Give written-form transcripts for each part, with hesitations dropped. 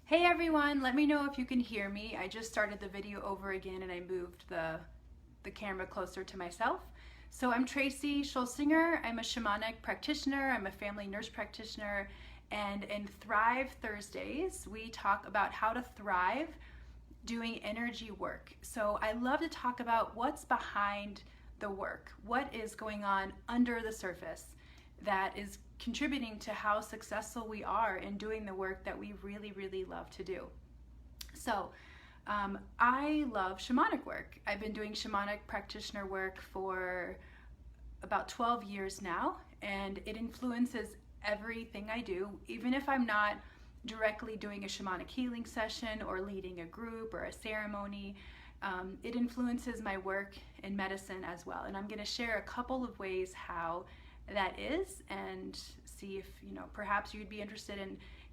Hey everyone, let me know if you can hear me. I just started the video over again and I moved the camera closer to myself. So I'm Tracy Scholzinger. I'm a shamanic practitioner. I'm a family nurse practitioner. And in Thrive Thursdays, we talk about how to thrive doing energy work. So I love to talk about what's behind the work, what is going on under the surface that is contributing to how successful we are in doing the work that we really, really love to do. So I love shamanic work. I've been doing shamanic practitioner work for about 12 years now, and it influences everything I do, even if I'm not directly doing a shamanic healing session or leading a group or a ceremony. It influences my work in medicine as well. And I'm going to share a couple of ways how that is, and see if perhaps you'd be interested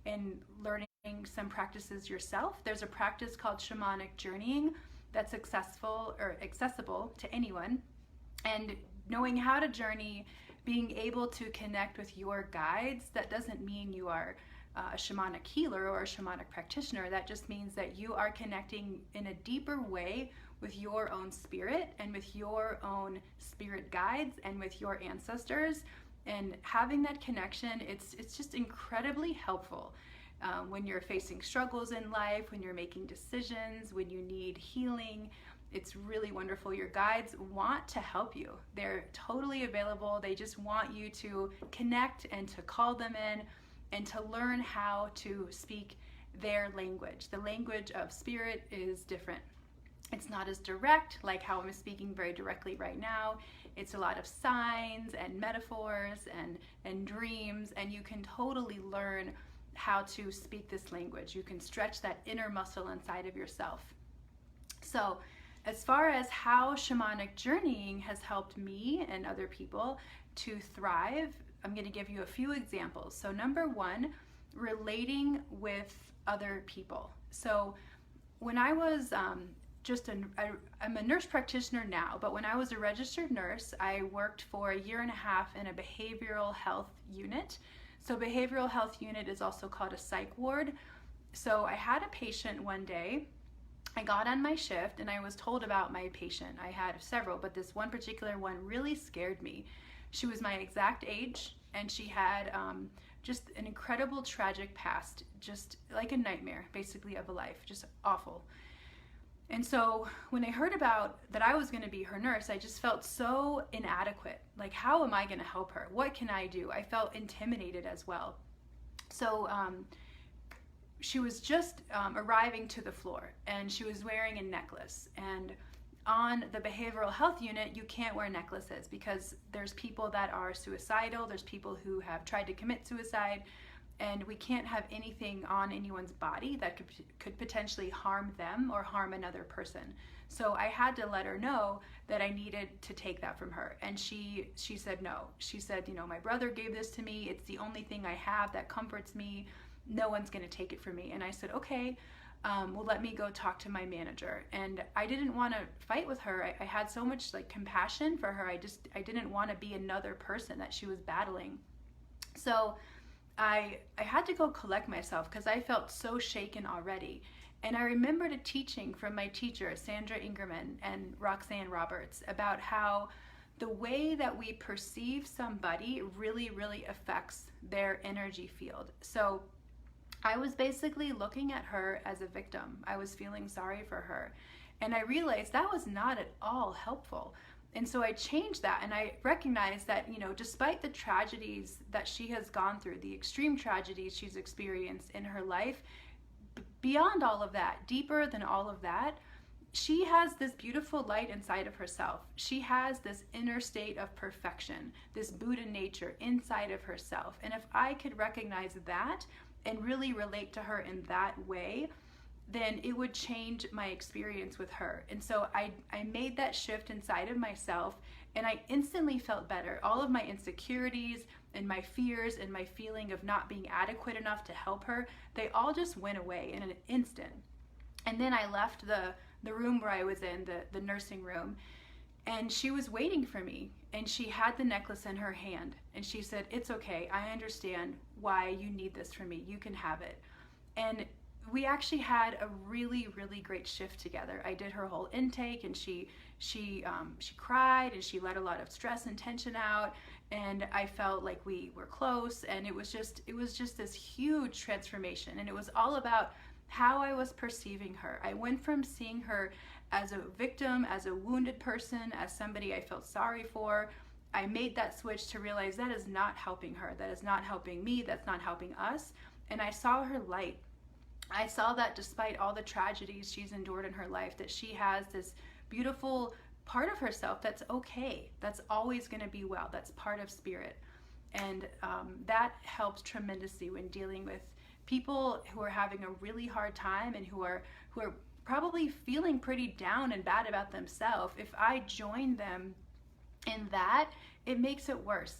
in learning some practices yourself. There's a practice called shamanic journeying that's accessible to anyone, and knowing how to journey, being able to connect with your guides, that doesn't mean you are a shamanic healer or a shamanic practitioner. That just means that you are connecting in a deeper way with your own spirit and with your own spirit guides and with your ancestors. And having that connection, it's just incredibly helpful when you're facing struggles in life, when you're making decisions, when you need healing. It's really wonderful. Your guides want to help you. They're totally available. They just want you to connect and to call them in and to learn how to speak their language. The language of spirit is different. It's not as direct like how I'm speaking very directly right now. It's a lot of signs and metaphors and dreams, and you can totally learn how to speak this language. You can stretch that inner muscle inside of yourself. So as far as how shamanic journeying has helped me and other people to thrive, I'm going to give you a few examples. So number one, relating with other people. So when I was I'm a nurse practitioner now, but when I was a registered nurse, I worked for a year and a half in a behavioral health unit. So behavioral health unit is also called a psych ward. So I had a patient one day. I got on my shift and I was told about my patient. I had several, but this one particular one really scared me. She was my exact age, and she had just an incredible tragic past, just like a nightmare basically of a life, just awful. And so when I heard about that I was going to be her nurse, I just felt so inadequate. Like, how am I going to help her? What can I do? I felt intimidated as well. So she was just arriving to the floor, and she was wearing a necklace. And on the behavioral health unit, you can't wear necklaces because there's people that are suicidal, there's people who have tried to commit suicide, and we can't have anything on anyone's body that could potentially harm them or harm another person. So I had to let her know that I needed to take that from her. And she said no. She said, my brother gave this to me. It's the only thing I have that comforts me. No one's going to take it from me. And I said, okay, well, let me go talk to my manager. And I didn't want to fight with her. I had so much compassion for her. I didn't want to be another person that she was battling. So I had to go collect myself because I felt so shaken already. And I remembered a teaching from my teacher, Sandra Ingerman and Roxanne Roberts, about how the way that we perceive somebody really, really affects their energy field. So I was basically looking at her as a victim. I was feeling sorry for her. And I realized that was not at all helpful. And so I changed that, and I recognized that, despite the tragedies that she has gone through, the extreme tragedies she's experienced in her life, beyond all of that, deeper than all of that, she has this beautiful light inside of herself. She has this inner state of perfection, this Buddha nature inside of herself. And if I could recognize that and really relate to her in that way, then it would change my experience with her. And so I made that shift inside of myself, and I instantly felt better. All of my insecurities and my fears and my feeling of not being adequate enough to help her, they all just went away in an instant. And then I left the room where I was in, the nursing room, and she was waiting for me, and she had the necklace in her hand, and she said, "It's okay, I understand why you need this from me, you can have it." And we actually had a really, really great shift together. I did her whole intake, and she cried, and she let a lot of stress and tension out, and I felt like we were close, and it was just this huge transformation. And it was all about how I was perceiving her. I went from seeing her as a victim, as a wounded person, as somebody I felt sorry for. I made that switch to realize that is not helping her, that is not helping me, that's not helping us. And I saw her light. I saw that despite all the tragedies she's endured in her life, that she has this beautiful part of herself that's okay, that's always going to be well, that's part of spirit. And that helps tremendously when dealing with people who are having a really hard time and who are probably feeling pretty down and bad about themselves. If I join them in that, it makes it worse.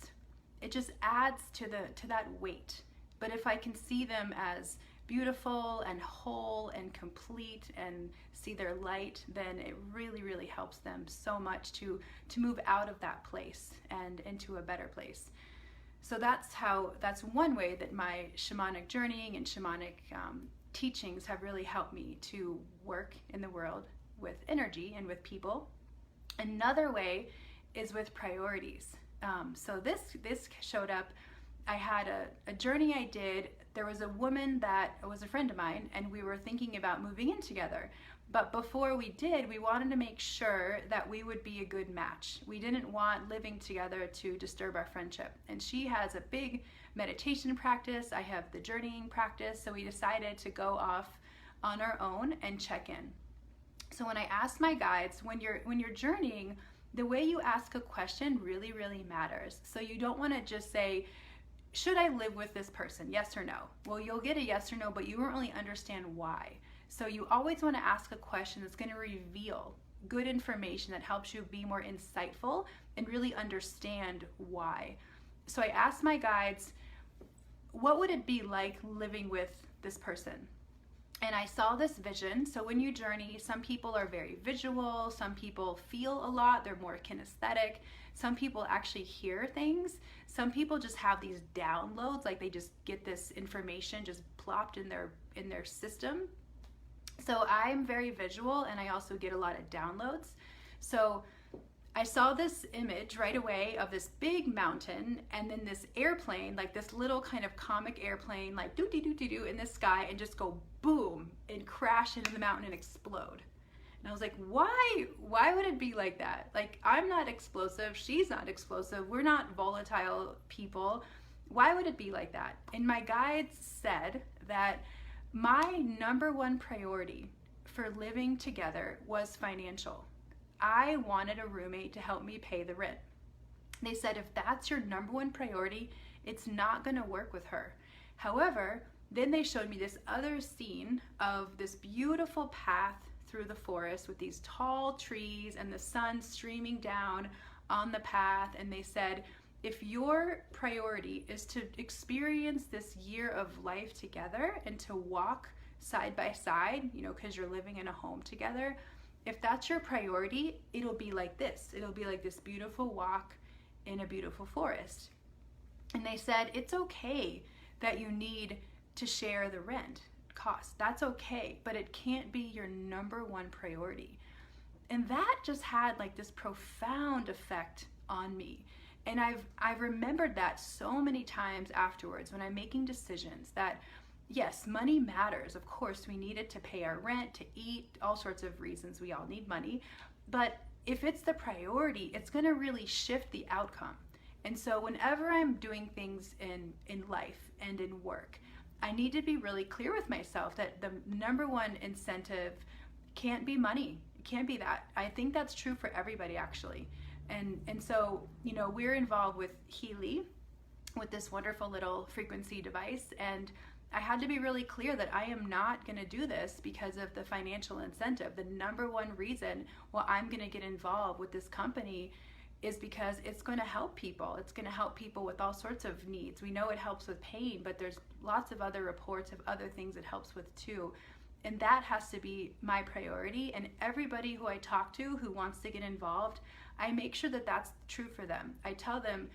It just adds to that weight. But if I can see them as beautiful and whole and complete and see their light, then it really, really helps them so much to move out of that place and into a better place. So that's one way that my shamanic journeying and shamanic teachings have really helped me to work in the world with energy and with people. Another way is with priorities. So this showed up. I had a journey I did. There was a woman that was a friend of mine, and we were thinking about moving in together. But before we did, we wanted to make sure that we would be a good match. We didn't want living together to disturb our friendship. And she has a big meditation practice. I have the journeying practice. So we decided to go off on our own and check in. So when I asked my guides, when you're journeying, the way you ask a question really, really matters. So you don't want to just say, should I live with this person? Yes or no? Well, you'll get a yes or no, but you won't really understand why. So you always want to ask a question that's going to reveal good information that helps you be more insightful and really understand why. So I asked my guides, what would it be like living with this person? And I saw this vision. So when you journey, some people are very visual, some people feel a lot, they're more kinesthetic. Some people actually hear things. Some people just have these downloads, like they just get this information just plopped in their system. So I'm very visual, and I also get a lot of downloads. So I saw this image right away of this big mountain, and then this airplane, like this little kind of comic airplane, like doo-doo-doo-doo-doo in the sky, and just go boom and crash into the mountain and explode. And I was like, why would it be like that? Like, I'm not explosive, she's not explosive, we're not volatile people. Why would it be like that? And my guides said that my number one priority for living together was financial. I wanted a roommate to help me pay the rent. They said, if that's your number one priority, it's not going to work with her. However, then they showed me this other scene of this beautiful path through the forest with these tall trees and the sun streaming down on the path. And they said, if your priority is to experience this year of life together and to walk side by side, because you're living in a home together, if that's your priority, it'll be like this. It'll be like this beautiful walk in a beautiful forest. And they said, it's okay that you need to share the rent cost. That's okay, but it can't be your number one priority. And that just had like this profound effect on me. And I've remembered that so many times afterwards when I'm making decisions that, yes, money matters. Of course, we need it to pay our rent, to eat, all sorts of reasons. We all need money. But if it's the priority, it's going to really shift the outcome. And so whenever I'm doing things in life and in work, I need to be really clear with myself that the number one incentive can't be money. It can't be that. I think that's true for everybody, actually. And so, we're involved with Healy, with this wonderful little frequency device, and I had to be really clear that I am not going to do this because of the financial incentive. The number one reason why I'm going to get involved with this company is because it's going to help people. It's going to help people with all sorts of needs. We know it helps with pain, but there's lots of other reports of other things it helps with too. And that has to be my priority. And everybody who I talk to who wants to get involved, I make sure that that's true for them. I tell them,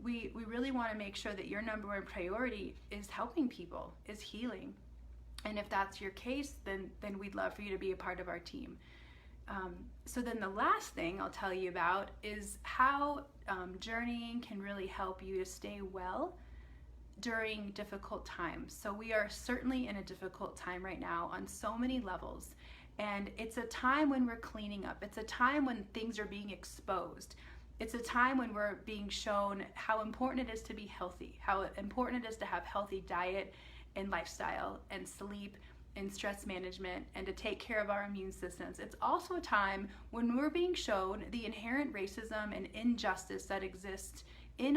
we really want to make sure that your number one priority is helping people, is healing. And if that's your case, then we'd love for you to be a part of our team. So then the last thing I'll tell you about is how journeying can really help you to stay well during difficult times. So we are certainly in a difficult time right now on so many levels. And it's a time when we're cleaning up. It's a time when things are being exposed. It's a time when we're being shown how important it is to be healthy, how important it is to have healthy diet and lifestyle and sleep and stress management and to take care of our immune systems. It's also a time when we're being shown the inherent racism and injustice that exists in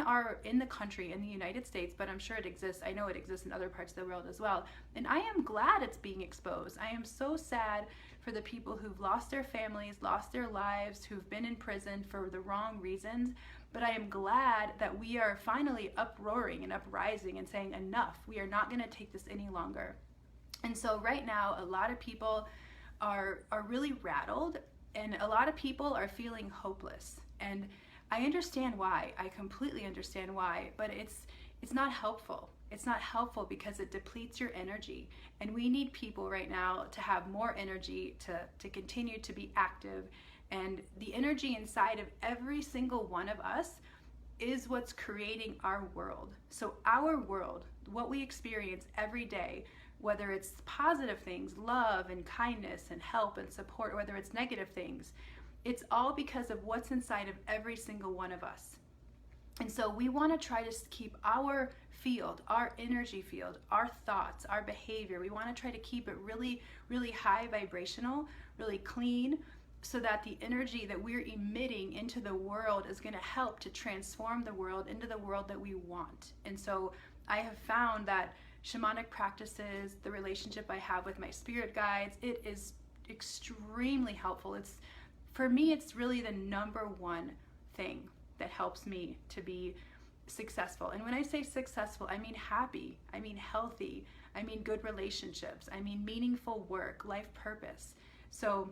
the country, in the United States, but I'm sure it exists. I know it exists in other parts of the world as well. And I am glad it's being exposed. I am so sad for the people who've lost their families, lost their lives, who've been in prison for the wrong reasons. But I am glad that we are finally uproaring and uprising and saying enough. We are not going to take this any longer. And so right now, a lot of people are really rattled, and a lot of people are feeling hopeless. And I understand why. I completely understand why, but it's not helpful. It's not helpful because it depletes your energy. And we need people right now to have more energy to continue to be active. And the energy inside of every single one of us is what's creating our world. So our world, what we experience every day, whether it's positive things, love and kindness and help and support, whether it's negative things, it's all because of what's inside of every single one of us. And so we want to try to keep our field, our energy field, our thoughts, our behavior, we want to try to keep it really, really high vibrational, really clean, so that the energy that we're emitting into the world is going to help to transform the world into the world that we want. And so I have found that shamanic practices, the relationship I have with my spirit guides, it is extremely helpful. For me, it's really the number one thing that helps me to be successful. And when I say successful, I mean happy, I mean healthy, I mean good relationships, I mean meaningful work, life purpose. So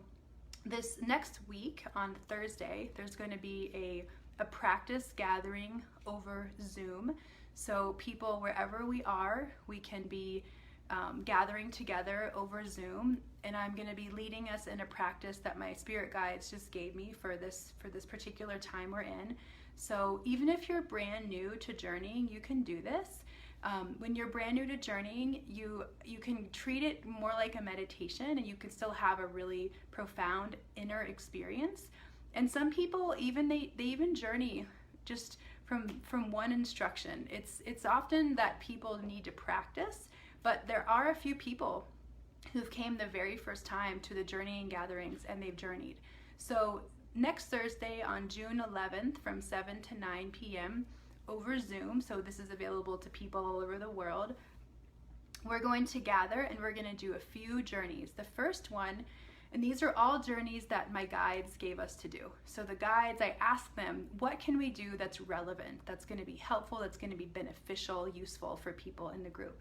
this next week on Thursday, there's going to be a practice gathering over Zoom. So people, wherever we are, we can be gathering together over Zoom, and I'm going to be leading us in a practice that my spirit guides just gave me for this particular time we're in. So even if you're brand new to journeying, you can do this. When you're brand new to journeying, you can treat it more like a meditation, and you can still have a really profound inner experience. And some people they even journey just from one instruction. It's often that people need to practice, but there are a few people who've came the very first time to the journeying gatherings and they've journeyed. So next Thursday on June 11th from 7 to 9 p.m. over Zoom, so this is available to people all over the world, we're going to gather and we're going to do a few journeys. The first one, and these are all journeys that my guides gave us to do. So the guides, I asked them, what can we do that's relevant, that's going to be helpful, that's going to be beneficial, useful for people in the group.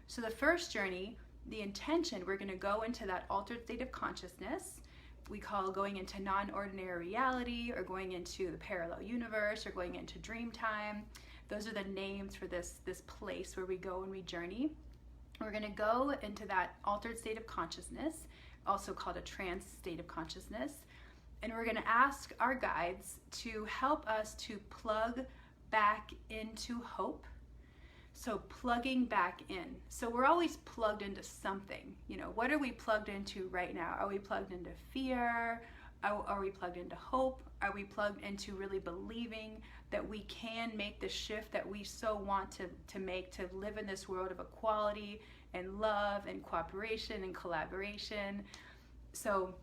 So the first journey, the intention, we're going to go into that altered state of consciousness. We call going into non-ordinary reality, or going into the parallel universe, or going into dream time. Those are the names for this place where we go and we journey. We're going to go into that altered state of consciousness, also called a trance state of consciousness. And we're going to ask our guides to help us to plug back into hope. So plugging back in. So we're always plugged into something. You know, what are we plugged into right now? Are we plugged into fear? Are we plugged into hope? Are we plugged into really believing that we can make the shift that we so want to make, to live in this world of equality and love and cooperation and collaboration? So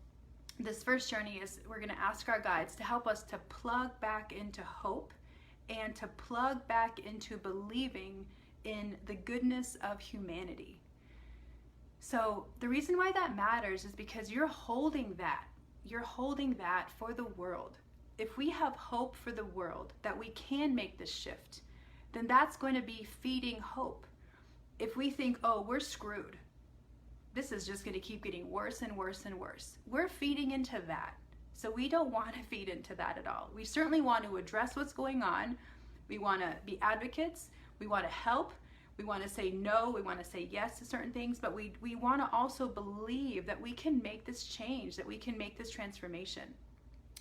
this first journey is we're going to ask our guides to help us to plug back into hope and to plug back into believing in the goodness of humanity. So the reason why that matters is because you're holding that for the world. If we have hope for the world that we can make this shift, then that's going to be feeding hope. If we think, oh, we're screwed, this is just going to keep getting worse and worse and worse, we're feeding into that. So we don't want to feed into that at all. We certainly want to address what's going on. We want to be advocates. We want to help. We want to say no, we want to say yes to certain things, but we want to also believe that we can make this change, that we can make this transformation.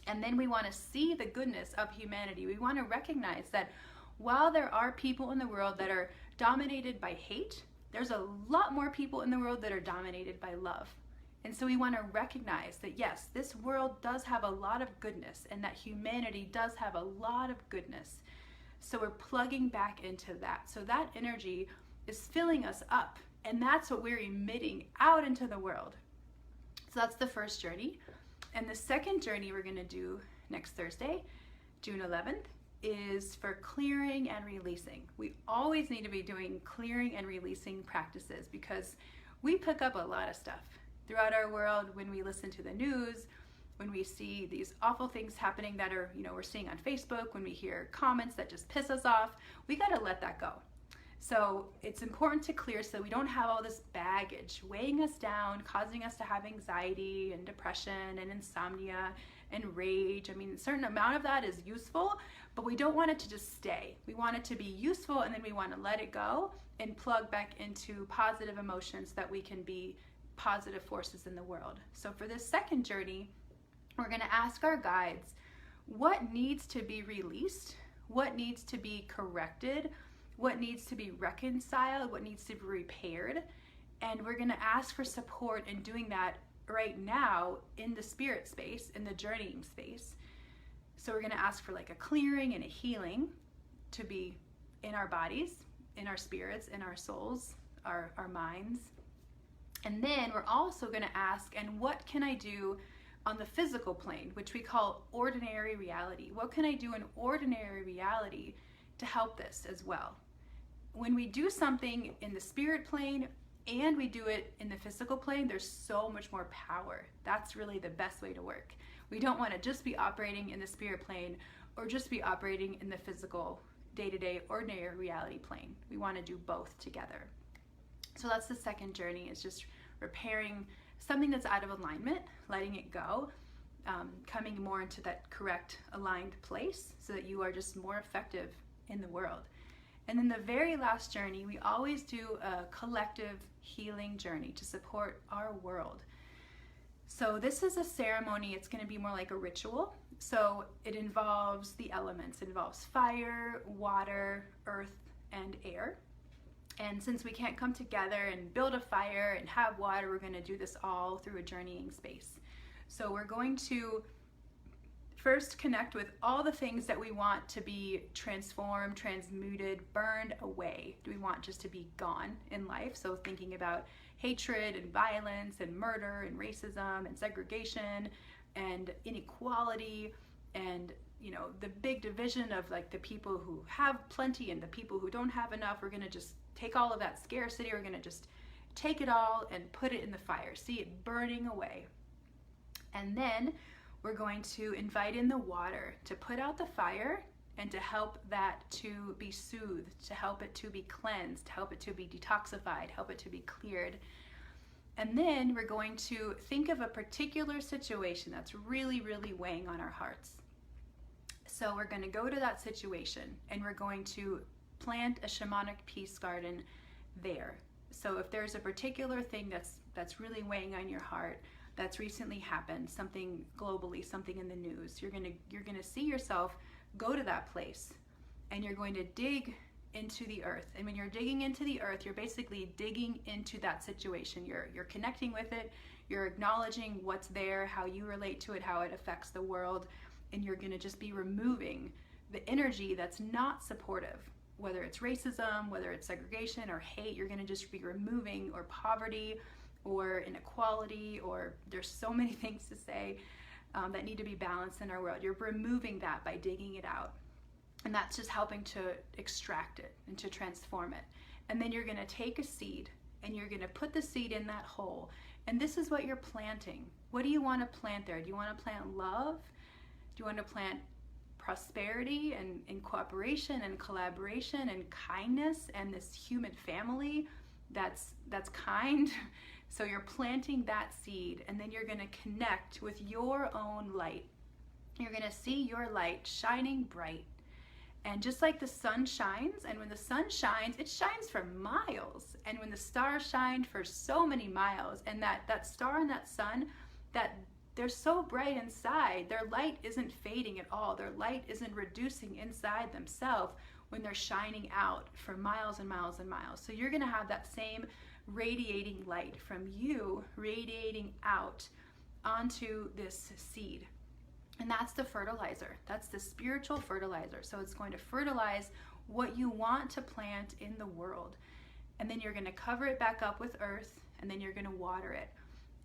And then we want to see the goodness of humanity. We want to recognize that while there are people in the world that are dominated by hate, there's a lot more people in the world that are dominated by love. And so we want to recognize that yes, this world does have a lot of goodness, and that humanity does have a lot of goodness. So we're plugging back into that. So that energy is filling us up, and that's what we're emitting out into the world. So that's the first journey. And the second journey we're going to do next Thursday, June 11th, is for clearing and releasing. We always need to be doing clearing and releasing practices because we pick up a lot of stuff throughout our world when we listen to the news, when we see these awful things happening that are, we're seeing on Facebook, when we hear comments that just piss us off. We got to let that go. So it's important to clear so that we don't have all this baggage weighing us down, causing us to have anxiety and depression and insomnia and rage. I mean, a certain amount of that is useful, but we don't want it to just stay. We want it to be useful, and then we want to let it go and plug back into positive emotions so that we can be positive forces in the world. So for this second journey, we're going to ask our guides what needs to be released, what needs to be corrected, what needs to be reconciled, what needs to be repaired. And we're going to ask for support in doing that right now in the spirit space, in the journeying space. So we're going to ask for like a clearing and a healing to be in our bodies, in our spirits, in our souls, our minds. And then we're also going to ask, and what can I do on the physical plane, which we call ordinary reality? What can I do in ordinary reality to help this as well? When we do something in the spirit plane and we do it in the physical plane, there's so much more power. That's really the best way to work. We don't want to just be operating in the spirit plane or just be operating in the physical, day-to-day, ordinary reality plane. We want to do both together. So that's the second journey, is just repairing something that's out of alignment, letting it go, coming more into that correct, aligned place so that you are just more effective in the world. And then the very last journey, we always do a collective healing journey to support our world. So this is a ceremony. It's going to be more like a ritual. So it involves the elements. It involves fire, water, earth, and air. And since we can't come together and build a fire and have water, we're going to do this all through a journeying space. So we're going to first connect with all the things that we want to be transformed, transmuted, burned away. Do we want just to be gone in life? So thinking about hatred and violence and murder and racism and segregation and inequality and the big division of like the people who have plenty and the people who don't have enough. We're going to just take all of that scarcity. We're going to just take it all and put it in the fire, see it burning away. And then we're going to invite in the water to put out the fire and to help that to be soothed, to help it to be cleansed, to help it to be detoxified, help it to be cleared. And then we're going to think of a particular situation that's really, really weighing on our hearts. So we're going to go to that situation and we're going to plant a shamanic peace garden there. So if there's a particular thing that's really weighing on your heart, that's recently happened, something globally, something in the news, you're gonna see yourself go to that place and you're going to dig into the earth. And when you're digging into the earth, you're basically digging into that situation. You're connecting with it, you're acknowledging what's there, how you relate to it, how it affects the world, and you're gonna just be removing the energy that's not supportive. Whether it's racism, whether it's segregation or hate, you're gonna just be removing, or poverty, or inequality, or there's so many things to say that need to be balanced in our world. You're removing that by digging it out. And that's just helping to extract it and to transform it. And then you're gonna take a seed and you're gonna put the seed in that hole. And this is what you're planting. What do you wanna plant there? Do you wanna plant love? Do you wanna plant prosperity and cooperation and collaboration and kindness and this human family that's kind? So you're planting that seed, and then you're going to connect with your own light. You're going to see your light shining bright, And just like the sun shines, and when the sun shines, it shines for miles. And when the stars shine for so many miles, and that star and that sun, that they're so bright inside, their light isn't fading at all. Their light isn't reducing inside themselves when they're shining out for miles and miles and miles. So you're gonna have that same radiating light from you radiating out onto this seed. And that's the fertilizer. That's the spiritual fertilizer. So it's going to fertilize what you want to plant in the world. And then you're going to cover it back up with earth, and then you're going to water it.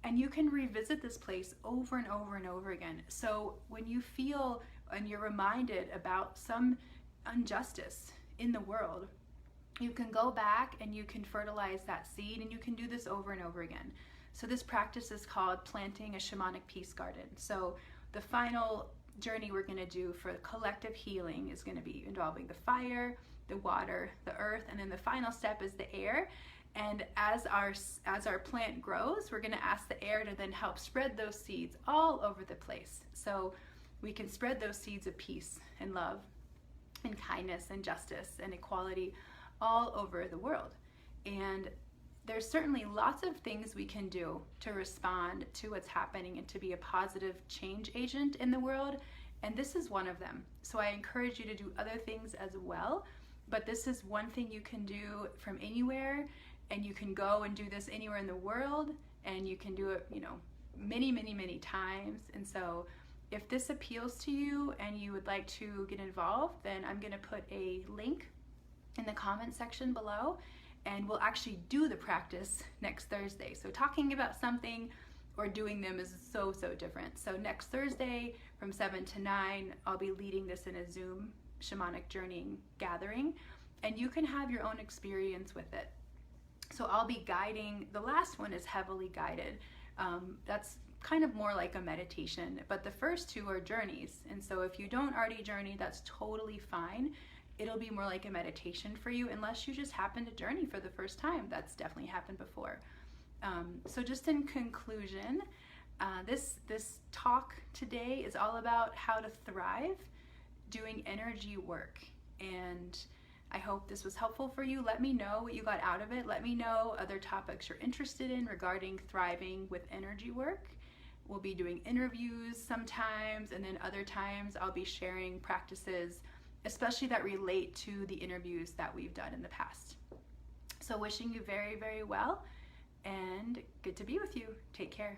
And you can revisit this place over and over and over again. So when you feel and you're reminded about some injustice in the world, you can go back and you can fertilize that seed, and you can do this over and over again. So this practice is called planting a shamanic peace garden. So the final journey we're going to do for collective healing is going to be involving the fire, the water, the earth, and then the final step is the air. And as our plant grows, we're going to ask the air to then help spread those seeds all over the place. So we can spread those seeds of peace and love and kindness and justice and equality all over the world. And there's certainly lots of things we can do to respond to what's happening and to be a positive change agent in the world. And this is one of them. So I encourage you to do other things as well. But this is one thing you can do from anywhere. And you can go and do this anywhere in the world. And you can do it, many, many, many times. And so if this appeals to you and you would like to get involved, then I'm going to put a link in the comment section below. And we'll actually do the practice next Thursday. So talking about something or doing them is so different. So next Thursday from 7 to 9, I'll be leading this in a Zoom shamanic journeying gathering, and you can have your own experience with it. So I'll be guiding. The last one is heavily guided. That's kind of more like a meditation, but the first two are journeys. And so if you don't already journey, that's totally fine. It'll be more like a meditation for you, unless you just happen to journey for the first time. That's definitely happened before. So just in conclusion, this talk today is all about how to thrive doing energy work. And I hope this was helpful for you. Let me know what you got out of it. Let me know other topics you're interested in regarding thriving with energy work. We'll be doing interviews sometimes, and then other times I'll be sharing practices, especially that relate to the interviews that we've done in the past. So wishing you very, very well, and good to be with you. Take care.